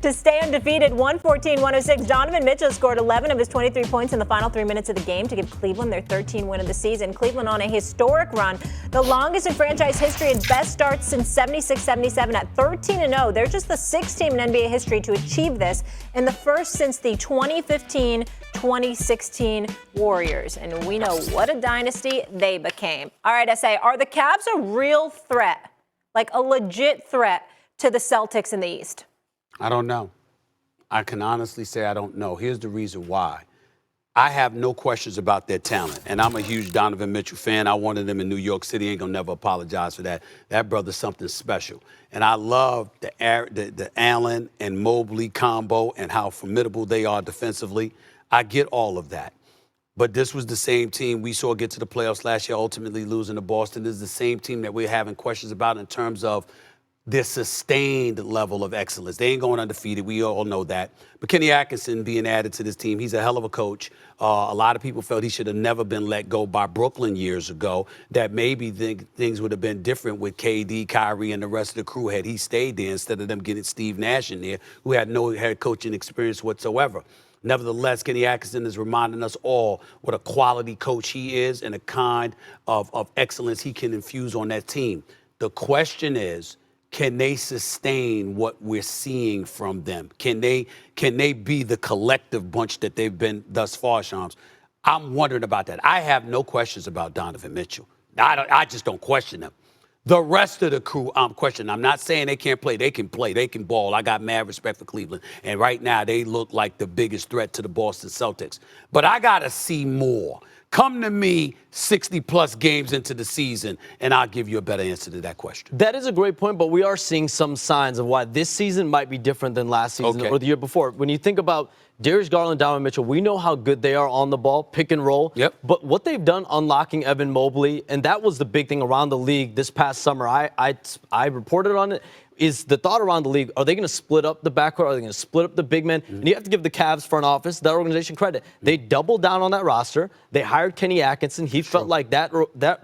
To stay undefeated, 114-106, Donovan Mitchell scored 11 of his 23 points in the final 3 minutes of the game to give Cleveland their 13th win of the season. Cleveland on a historic run, the longest in franchise history and best starts since 76-77 at 13-0. They're just the 6th team in NBA history to achieve this, and the first since the 2015-2016 Warriors. And we know what a dynasty they became. All right, SA, are the Cavs a real threat, like a legit threat to the Celtics in the East? I don't know. I can honestly say I don't know. Here's the reason why. I have no questions about their talent, and I'm a huge Donovan Mitchell fan. I wanted him in New York City. Ain't gonna never apologize for that. That brother's something special. And I love the Allen and Mobley combo and how formidable they are defensively. I get all of that. But this was the same team we saw get to the playoffs last year, ultimately losing to Boston. This is the same team that we're having questions about in terms of their sustained level of excellence. They ain't going undefeated. We all know that. But Kenny Atkinson being added to this team, he's a hell of a coach. A lot of people felt he should have never been let go by Brooklyn years ago, that maybe things would have been different with KD, Kyrie, and the rest of the crew had he stayed there instead of them getting Steve Nash in there, who had no head coaching experience whatsoever. Nevertheless, Kenny Atkinson is reminding us all what a quality coach he is and the kind of excellence he can infuse on that team. The question is, can they sustain what we're seeing from them? Can they be the collective bunch that they've been thus far, Shams? I'm wondering about that. I have no questions about Donovan Mitchell. I just don't question them. The rest of the crew, I'm questioning. I'm not saying they can't play. They can play. They can ball. I got mad respect for Cleveland. And right now, they look like the biggest threat to the Boston Celtics. But I got to see more. Come to me 60-plus games into the season, and I'll give you a better answer to that question. That is a great point, but we are seeing some signs of why this season might be different than last season or the year before. When you think about Darius Garland, Donovan Mitchell, we know how good they are on the ball, pick and roll. Yep. But what they've done unlocking Evan Mobley, and that was the big thing around the league this past summer, I reported on it, is the thought around the league, are they going to split up the backcourt? Are they going to split up the big men? And you have to give the Cavs front office, that organization, credit. They doubled down on that roster. They hired Kenny Atkinson. He felt like that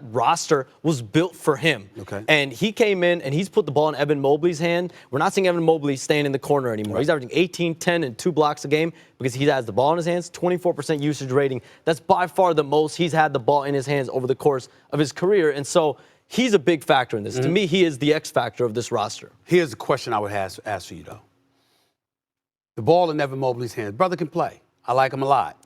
roster was built for him. Okay. And he came in, and he's put the ball in Evan Mobley's hand. We're not seeing Evan Mobley staying in the corner anymore. He's averaging 18, 10, and 2 blocks a game because he has the ball in his hands, 24% usage rating. That's by far the most he's had the ball in his hands over the course of his career. And so he's a big factor in this. To me, he is the X factor of this roster. Here's a question I would ask for you, though. The ball in Evan Mobley's hands. Brother can play. I like him a lot.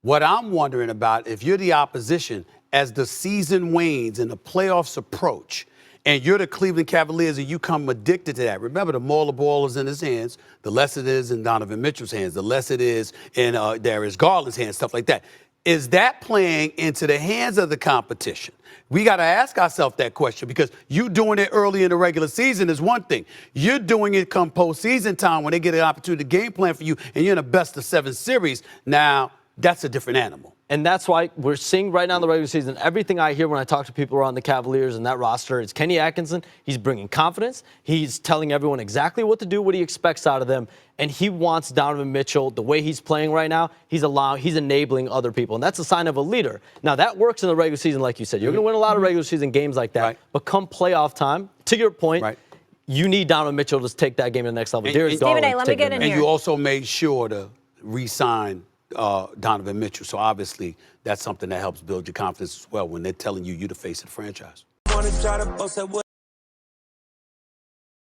What I'm wondering about, if you're the opposition, as the season wanes and the playoffs approach, and you're the Cleveland Cavaliers and you come addicted to that. Remember, the more the ball is in his hands, the less it is in Donovan Mitchell's hands, the less it is in Darius Garland's hands, stuff like that. Is that playing into the hands of the competition? We got to ask ourselves that question, because you doing it early in the regular season is one thing. You're doing it come postseason time when they get an opportunity to game plan for you and you're in a best-of-7 series. Now, that's a different animal. And that's why we're seeing right now in the regular season, everything I hear when I talk to people around the Cavaliers and that roster, it's Kenny Atkinson. He's bringing confidence. He's telling everyone exactly what to do, what he expects out of them. And he wants Donovan Mitchell, the way he's playing right now, he's enabling other people. And that's a sign of a leader. Now, that works in the regular season, like you said. You're going to win a lot of regular season games like that. Right. But come playoff time, to your point, you need Donovan Mitchell to take that game to the next level. Stephen A., let me get in here. And you also made sure to re-sign Donovan Mitchell. So obviously that's something that helps build your confidence as well when they're telling you you're the face of the franchise.